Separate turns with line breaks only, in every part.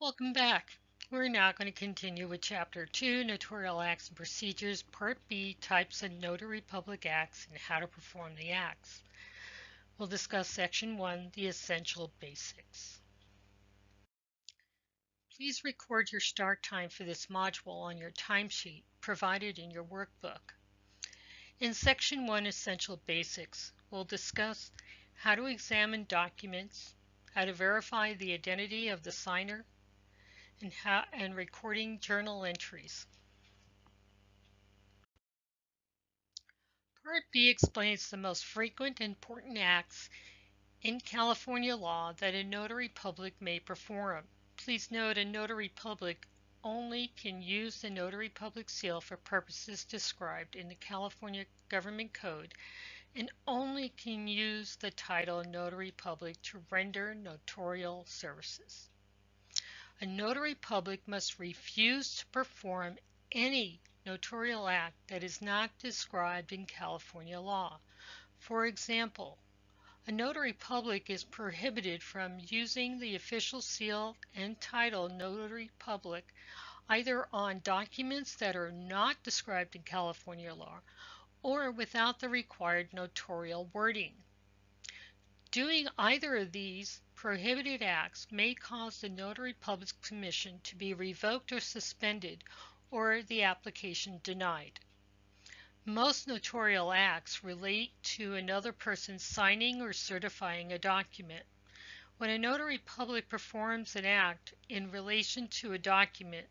Welcome back. We're now going to continue with Chapter 2, Notarial Acts and Procedures, Part B, Types of Notary Public Acts and How to Perform the Acts. We'll discuss Section 1, the Essential Basics. Please record your start time for this module on your timesheet provided in your workbook. In Section 1, Essential Basics, we'll discuss how to examine documents, how to verify the identity of the signer, and recording journal entries. Part B explains the most frequent and important acts in California law that a notary public may perform. Please note a notary public only can use the notary public seal for purposes described in the California Government Code and only can use the title notary public to render notarial services. A notary public must refuse to perform any notarial act that is not described in California law. For example, a notary public is prohibited from using the official seal and title notary public either on documents that are not described in California law or without the required notarial wording. Doing either of these prohibited acts may cause the notary public's commission to be revoked or suspended or the application denied. Most notarial acts relate to another person signing or certifying a document. When a notary public performs an act in relation to a document,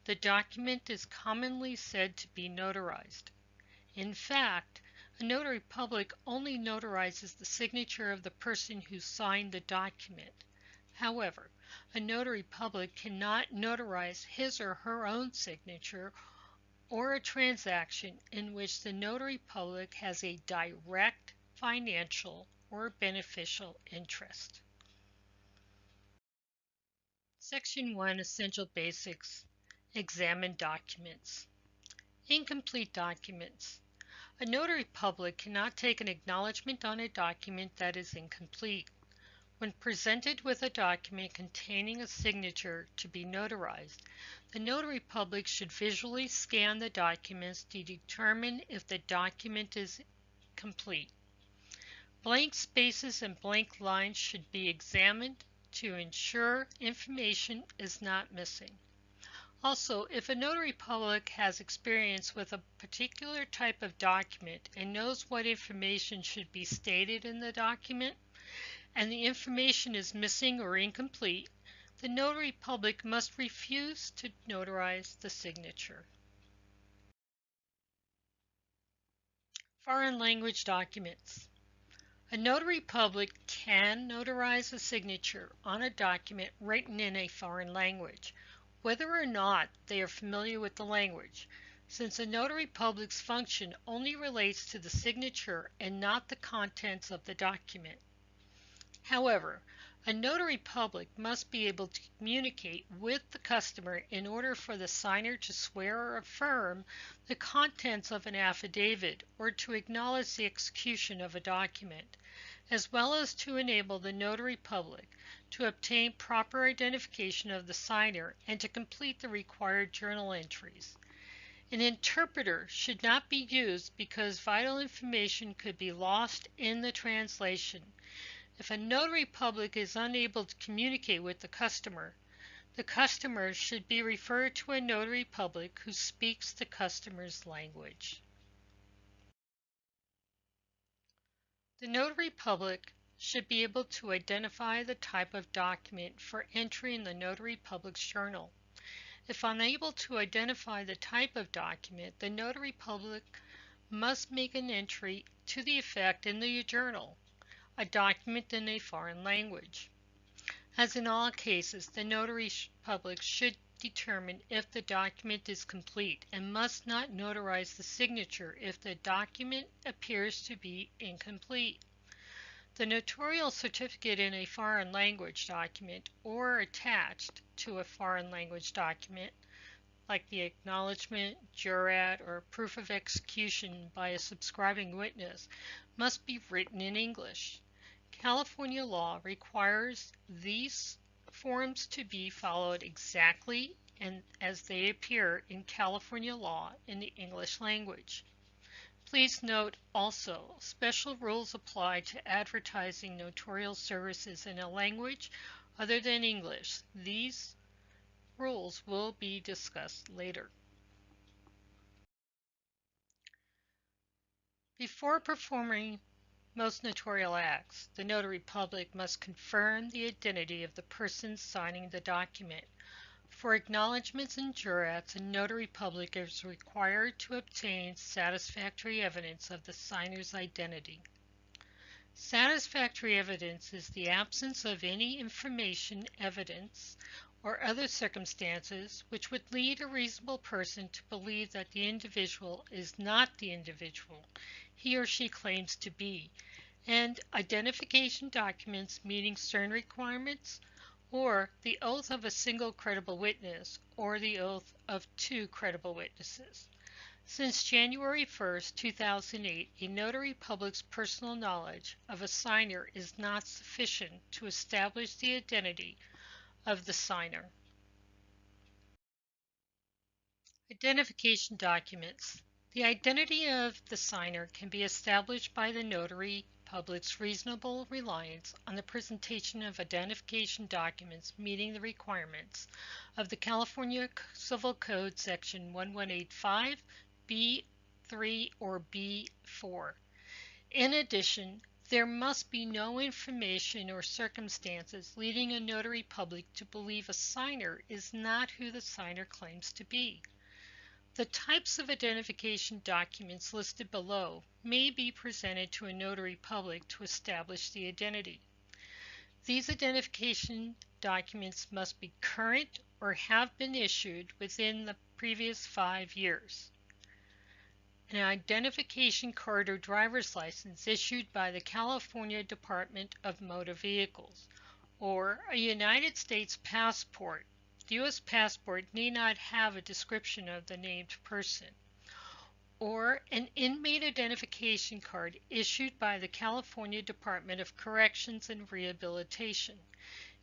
the document is commonly said to be notarized. In fact, a notary public only notarizes the signature of the person who signed the document. However, a notary public cannot notarize his or her own signature or a transaction in which the notary public has a direct financial or beneficial interest. Section 1, Essential Basics. Examine documents. Incomplete documents. A notary public cannot take an acknowledgment on a document that is incomplete. When presented with a document containing a signature to be notarized, the notary public should visually scan the documents to determine if the document is complete. Blank spaces and blank lines should be examined to ensure information is not missing. Also, if a notary public has experience with a particular type of document and knows what information should be stated in the document, and the information is missing or incomplete, the notary public must refuse to notarize the signature. Foreign language documents. A notary public can notarize a signature on a document written in a foreign language, whether or not they are familiar with the language, since a notary public's function only relates to the signature and not the contents of the document. However, a notary public must be able to communicate with the customer in order for the signer to swear or affirm the contents of an affidavit or to acknowledge the execution of a document, as well as to enable the notary public to obtain proper identification of the signer and to complete the required journal entries. An interpreter should not be used because vital information could be lost in the translation. If a notary public is unable to communicate with the customer should be referred to a notary public who speaks the customer's language. The notary public should be able to identify the type of document for entry in the notary public's journal. If unable to identify the type of document, the notary public must make an entry to the effect in the journal, a document in a foreign language. As in all cases, the notary public should determine if the document is complete and must not notarize the signature if the document appears to be incomplete. The notarial certificate in a foreign language document or attached to a foreign language document, like the acknowledgement, jurat, or proof of execution by a subscribing witness, must be written in English. California law requires these forms to be followed exactly and as they appear in California law in the English language. Please note also, special rules apply to advertising notarial services in a language other than English. These rules will be discussed later. Before performing most notarial acts, the notary public must confirm the identity of the person signing the document. For acknowledgments and jurats, a notary public is required to obtain satisfactory evidence of the signer's identity. Satisfactory evidence is the absence of any information, evidence, or other circumstances which would lead a reasonable person to believe that the individual is not the individual he or she claims to be, and identification documents meeting certain requirements, or the oath of a single credible witness, or the oath of two credible witnesses. Since January 1, 2008, a notary public's personal knowledge of a signer is not sufficient to establish the identity of the signer. Identification documents. The identity of the signer can be established by the notary public's reasonable reliance on the presentation of identification documents meeting the requirements of the California Civil Code Section 1185, B3 or B4. In addition, there must be no information or circumstances leading a notary public to believe a signer is not who the signer claims to be. The types of identification documents listed below may be presented to a notary public to establish the identity. These identification documents must be current or have been issued within the previous 5 years. An identification card or driver's license issued by the California Department of Motor Vehicles, or a United States passport. The U.S. passport need not have a description of the named person. Or an inmate identification card issued by the California Department of Corrections and Rehabilitation,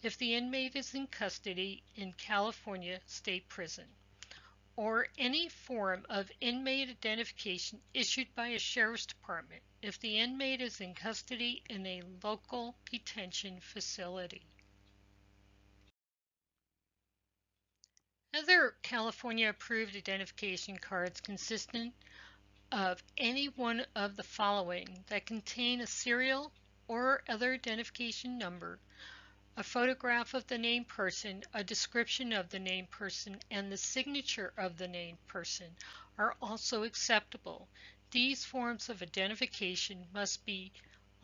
if the inmate is in custody in California State Prison. Or any form of inmate identification issued by a sheriff's department, if the inmate is in custody in a local detention facility. Other California approved identification cards consistent of any one of the following that contain a serial or other identification number, a photograph of the named person, a description of the named person, and the signature of the named person are also acceptable. These forms of identification must be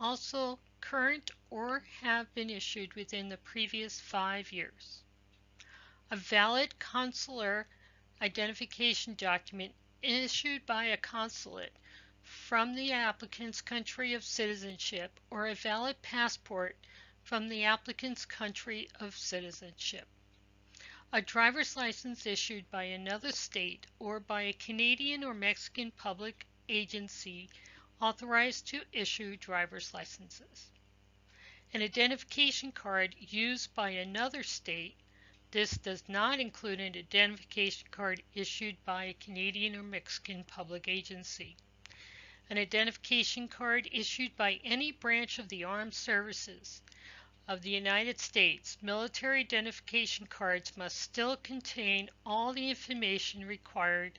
also current or have been issued within the previous 5 years. A valid consular identification document issued by a consulate from the applicant's country of citizenship, or a valid passport from the applicant's country of citizenship. A driver's license issued by another state or by a Canadian or Mexican public agency authorized to issue driver's licenses. An identification card used by another state. This does not include an identification card issued by a Canadian or Mexican public agency. An identification card issued by any branch of the armed services of the United States. Military identification cards must still contain all the information required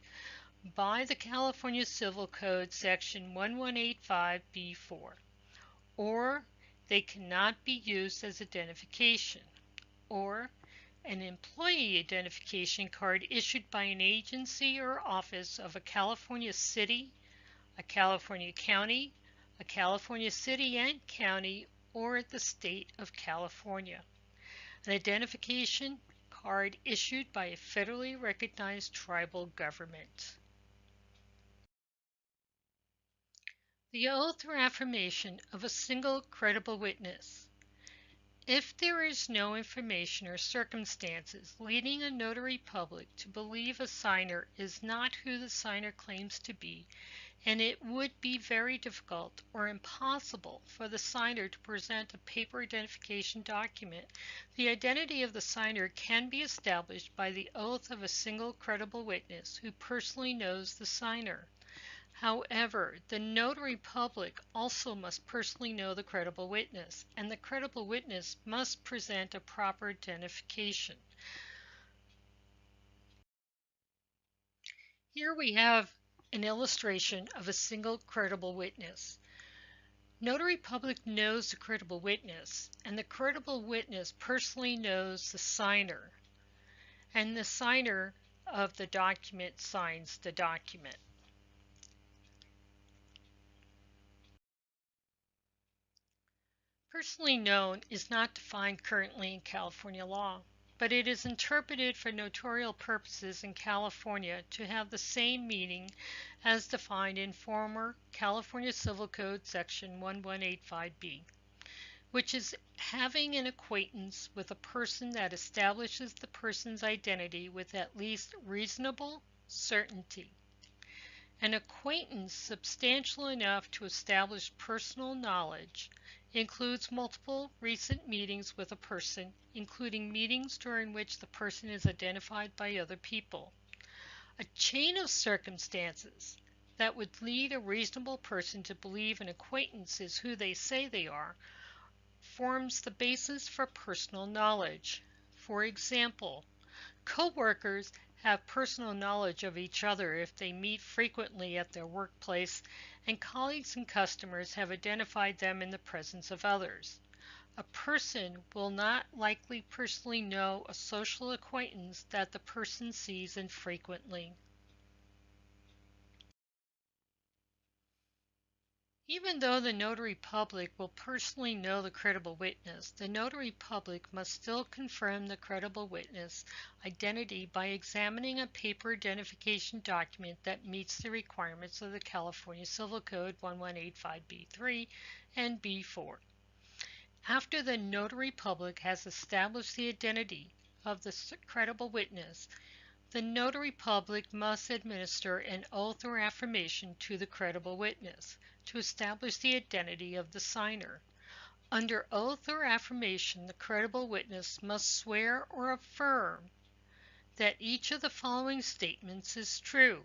by the California Civil Code Section 1185B4, or they cannot be used as identification. Or an employee identification card issued by an agency or office of a California city, a California county, a California city and county, or the state of California. An identification card issued by a federally recognized tribal government. The oath or affirmation of a single credible witness. If there is no information or circumstances leading a notary public to believe a signer is not who the signer claims to be, and it would be very difficult or impossible for the signer to present a paper identification document. The identity of the signer can be established by the oath of a single credible witness who personally knows the signer. However, the notary public also must personally know the credible witness, and the credible witness must present a proper identification. Here we have an illustration of a single credible witness. Notary public knows the credible witness, and the credible witness personally knows the signer, and the signer of the document signs the document. Personally known is not defined currently in California law, but it is interpreted for notarial purposes in California to have the same meaning as defined in former California Civil Code section 1185B, which is having an acquaintance with a person that establishes the person's identity with at least reasonable certainty. An acquaintance substantial enough to establish personal knowledge includes multiple recent meetings with a person, including meetings during which the person is identified by other people. A chain of circumstances that would lead a reasonable person to believe an acquaintance is who they say they are forms the basis for personal knowledge. For example, co-workers have personal knowledge of each other if they meet frequently at their workplace, and colleagues and customers have identified them in the presence of others. A person will not likely personally know a social acquaintance that the person sees infrequently. Even though the notary public will personally know the credible witness, the notary public must still confirm the credible witness identity by examining a paper identification document that meets the requirements of the California Civil Code 1185B3 and B4. After the notary public has established the identity of the credible witness, the notary public must administer an oath or affirmation to the credible witness to establish the identity of the signer. Under oath or affirmation, the credible witness must swear or affirm that each of the following statements is true.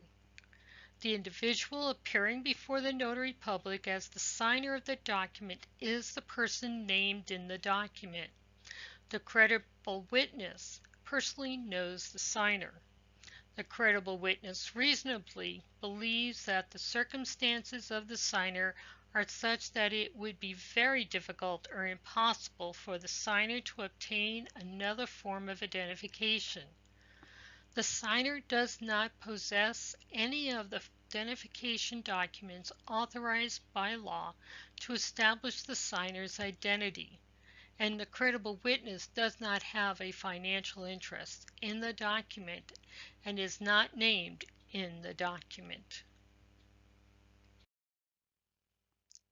The individual appearing before the notary public as the signer of the document is the person named in the document. The credible witness personally knows the signer. The credible witness reasonably believes that the circumstances of the signer are such that it would be very difficult or impossible for the signer to obtain another form of identification. The signer does not possess any of the identification documents authorized by law to establish the signer's identity, and the credible witness does not have a financial interest in the document and is not named in the document.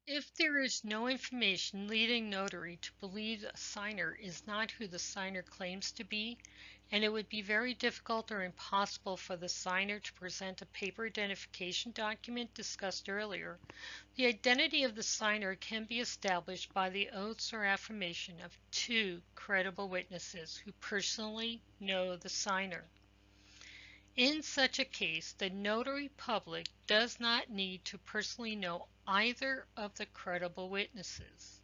If there is no information leading notary to believe a signer is not who the signer claims to be, and it would be very difficult or impossible for the signer to present a paper identification document discussed earlier, the identity of the signer can be established by the oaths or affirmation of two credible witnesses who personally know the signer. In such a case, the notary public does not need to personally know either of the credible witnesses.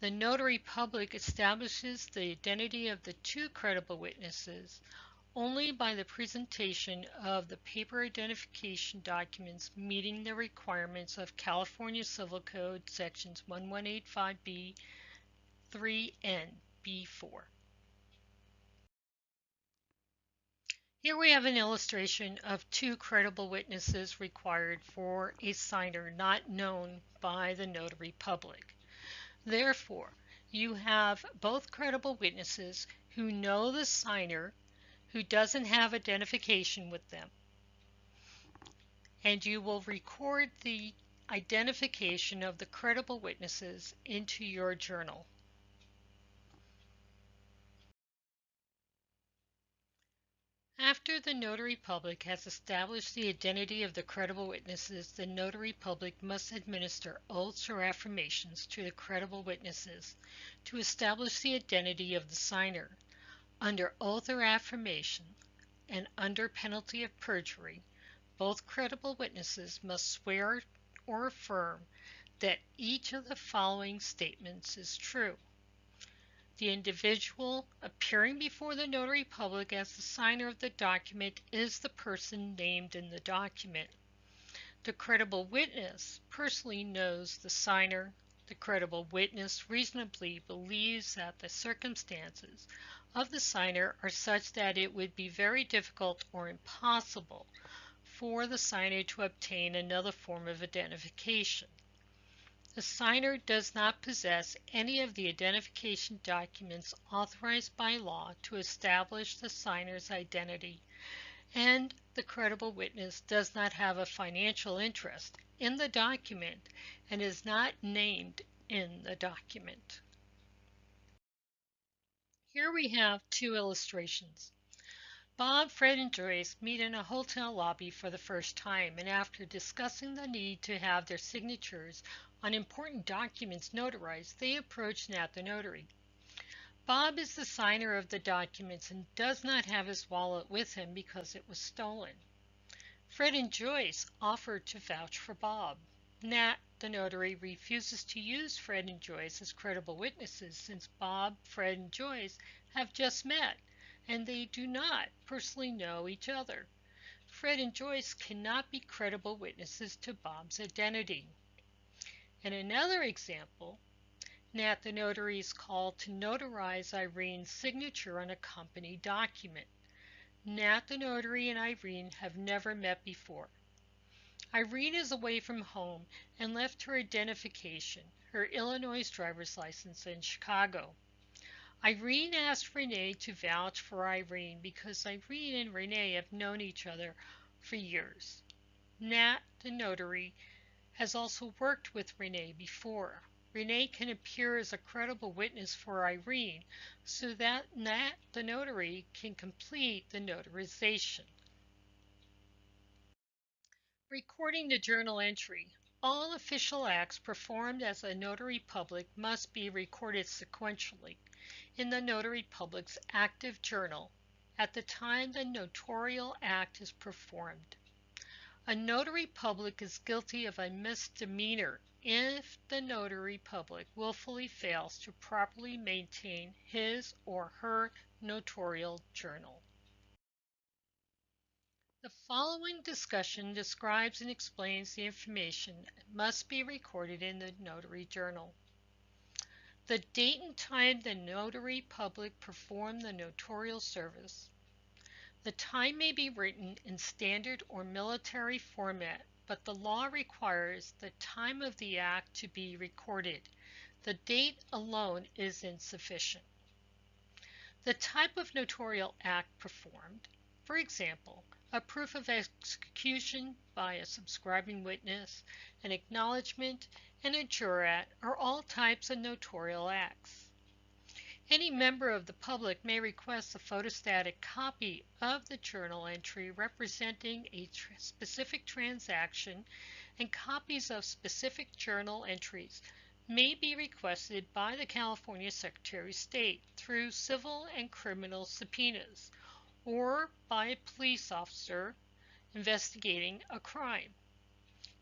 The notary public establishes the identity of the two credible witnesses only by the presentation of the paper identification documents meeting the requirements of California Civil Code sections 1185B, 3, and B4. Here we have an illustration of two credible witnesses required for a signer not known by the notary public. Therefore, you have both credible witnesses who know the signer who doesn't have identification with them, and you will record the identification of the credible witnesses into your journal. After the notary public has established the identity of the credible witnesses, the notary public must administer oaths or affirmations to the credible witnesses to establish the identity of the signer. Under oath or affirmation, and under penalty of perjury, both credible witnesses must swear or affirm that each of the following statements is true. The individual appearing before the notary public as the signer of the document is the person named in the document. The credible witness personally knows the signer. The credible witness reasonably believes that the circumstances of the signer are such that it would be very difficult or impossible for the signer to obtain another form of identification. The signer does not possess any of the identification documents authorized by law to establish the signer's identity, and the credible witness does not have a financial interest in the document and is not named in the document. Here we have two illustrations. Bob, Fred, and Joyce meet in a hotel lobby for the first time, and after discussing the need to have their signatures on important documents notarized, they approach Nat the notary. Bob is the signer of the documents and does not have his wallet with him because it was stolen. Fred and Joyce offer to vouch for Bob. Nat, the notary, refuses to use Fred and Joyce as credible witnesses since Bob, Fred, and Joyce have just met and they do not personally know each other. Fred and Joyce cannot be credible witnesses to Bob's identity. In another example, Nat the notary is called to notarize Irene's signature on a company document. Nat the notary and Irene have never met before. Irene is away from home and left her identification, her Illinois driver's license, in Chicago. Irene asked Renee to vouch for Irene because Irene and Renee have known each other for years. Nat, the notary, has also worked with Renee before. Renee can appear as a credible witness for Irene so that Nat, the notary, can complete the notarization. Recording the journal entry. All official acts performed as a notary public must be recorded sequentially in the notary public's active journal at the time the notarial act is performed. A notary public is guilty of a misdemeanor if the notary public willfully fails to properly maintain his or her notarial journal. The following discussion describes and explains the information that must be recorded in the notary journal. The date and time the notary public performed the notarial service. The time may be written in standard or military format, but the law requires the time of the act to be recorded. The date alone is insufficient. The type of notarial act performed, for example, a proof of execution by a subscribing witness, an acknowledgment, and a jurat are all types of notarial acts. Any member of the public may request a photostatic copy of the journal entry representing a specific transaction, and copies of specific journal entries may be requested by the California Secretary of State through civil and criminal subpoenas or by a police officer investigating a crime.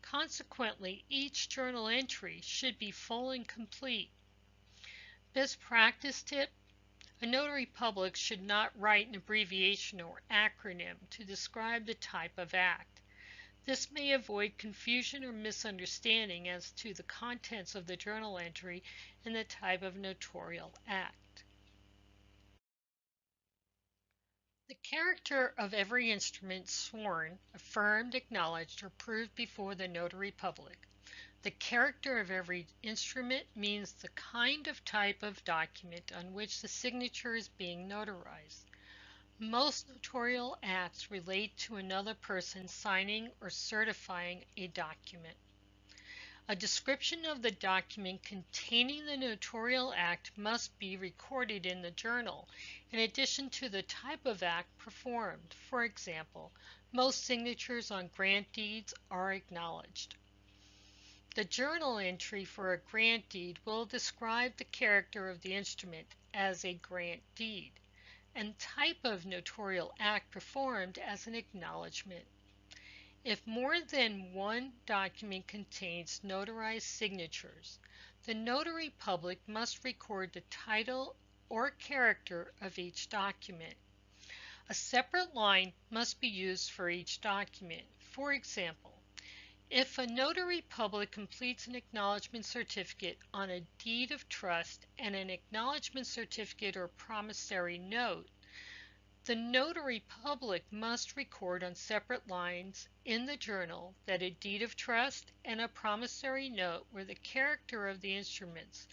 Consequently, each journal entry should be full and complete. Best practice tip: a notary public should not write an abbreviation or acronym to describe the type of act. This may avoid confusion or misunderstanding as to the contents of the journal entry and the type of notarial act. The character of every instrument sworn, affirmed, acknowledged, or proved before the notary public. The character of every instrument means the kind of type of document on which the signature is being notarized. Most notarial acts relate to another person signing or certifying a document. A description of the document containing the notarial act must be recorded in the journal, in addition to the type of act performed. For example, most signatures on grant deeds are acknowledged. The journal entry for a grant deed will describe the character of the instrument as a grant deed and type of notarial act performed as an acknowledgement. If more than one document contains notarized signatures, the notary public must record the title or character of each document. A separate line must be used for each document. For example, if a notary public completes an acknowledgement certificate on a deed of trust and an acknowledgement certificate or promissory note, the notary public must record on separate lines in the journal that a deed of trust and a promissory note were the character of the instruments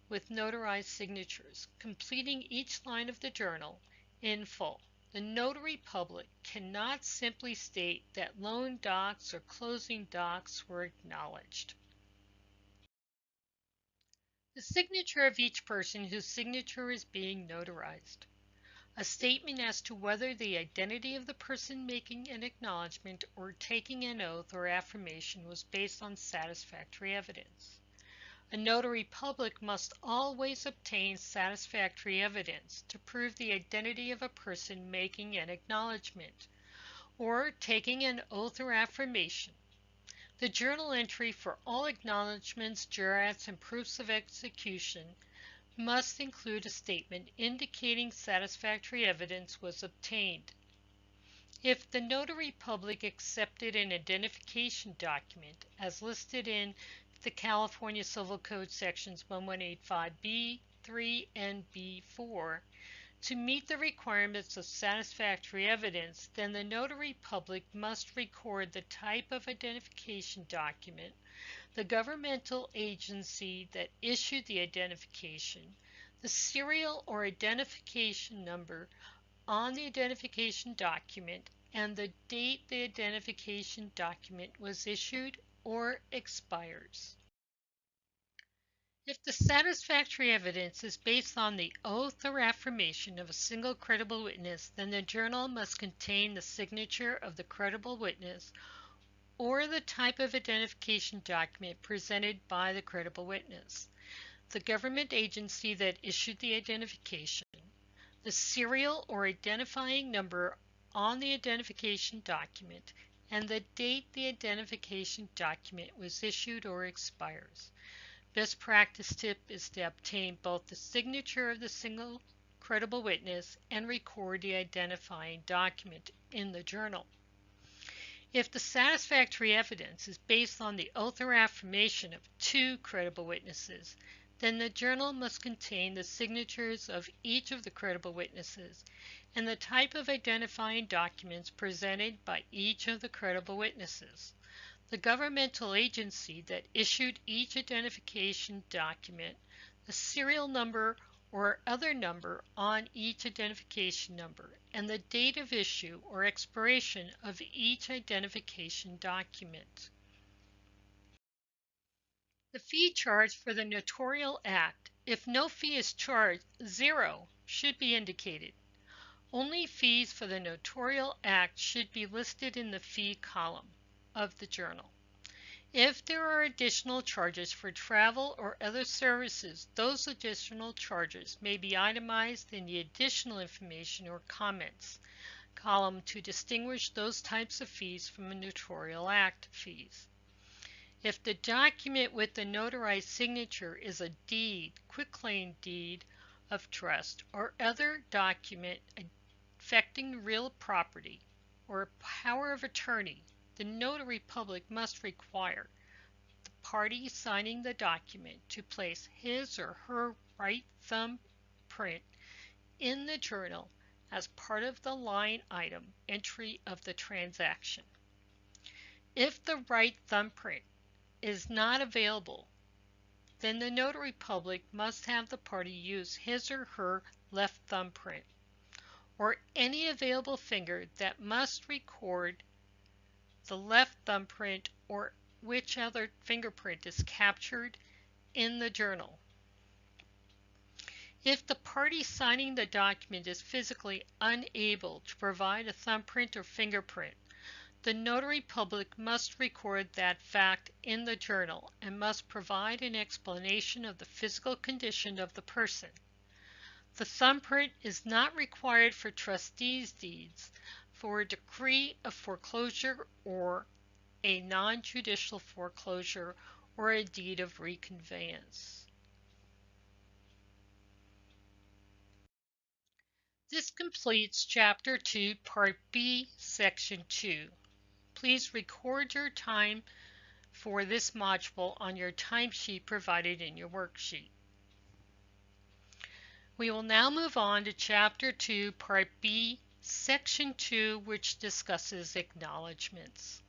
with notarized signatures, completing each line of the journal in full. The notary public cannot simply state that loan docs or closing docs were acknowledged. The signature of each person whose signature is being notarized. A statement as to whether the identity of the person making an acknowledgement or taking an oath or affirmation was based on satisfactory evidence. A notary public must always obtain satisfactory evidence to prove the identity of a person making an acknowledgement or taking an oath or affirmation. The journal entry for all acknowledgments, jurats, and proofs of execution must include a statement indicating satisfactory evidence was obtained. If the notary public accepted an identification document as listed in the California Civil Code sections 1185B, 3, and B4 to meet the requirements of satisfactory evidence, then the notary public must record the type of identification document, the governmental agency that issued the identification, the serial or identification number on the identification document, and the date the identification document was issued or expires. If the satisfactory evidence is based on the oath or affirmation of a single credible witness, then the journal must contain the signature of the credible witness or the type of identification document presented by the credible witness, the government agency that issued the identification, the serial or identifying number on the identification document, and the date the identification document was issued or expires. Best practice tip is to obtain both the signature of the single credible witness and record the identifying document in the journal. If the satisfactory evidence is based on the oath or affirmation of two credible witnesses, then the journal must contain the signatures of each of the credible witnesses and the type of identifying documents presented by each of the credible witnesses. The governmental agency that issued each identification document, the serial number or other number on each identification number, and the date of issue or expiration of each identification document. The fee charged for the notarial act. If no fee is charged, zero should be indicated. Only fees for the notarial act should be listed in the fee column of the journal. If there are additional charges for travel or other services, those additional charges may be itemized in the additional information or comments column to distinguish those types of fees from the notarial act fees. If the document with the notarized signature is a deed, quitclaim deed of trust, or other document affecting real property or power of attorney, the notary public must require the party signing the document to place his or her right thumb print in the journal as part of the line item entry of the transaction. If the right thumbprint is not available, then the notary public must have the party use his or her left thumbprint or any available finger that must record the left thumbprint or which other fingerprint is captured in the journal. If the party signing the document is physically unable to provide a thumbprint or fingerprint, the notary public must record that fact in the journal and must provide an explanation of the physical condition of the person. The thumbprint is not required for trustees' deeds, for a decree of foreclosure or a non-judicial foreclosure or a deed of reconveyance. This completes Chapter 2, Part B, Section 2. Please record your time for this module on your timesheet provided in your worksheet. We will now move on to Chapter 2, Part B, Section 2, which discusses acknowledgments.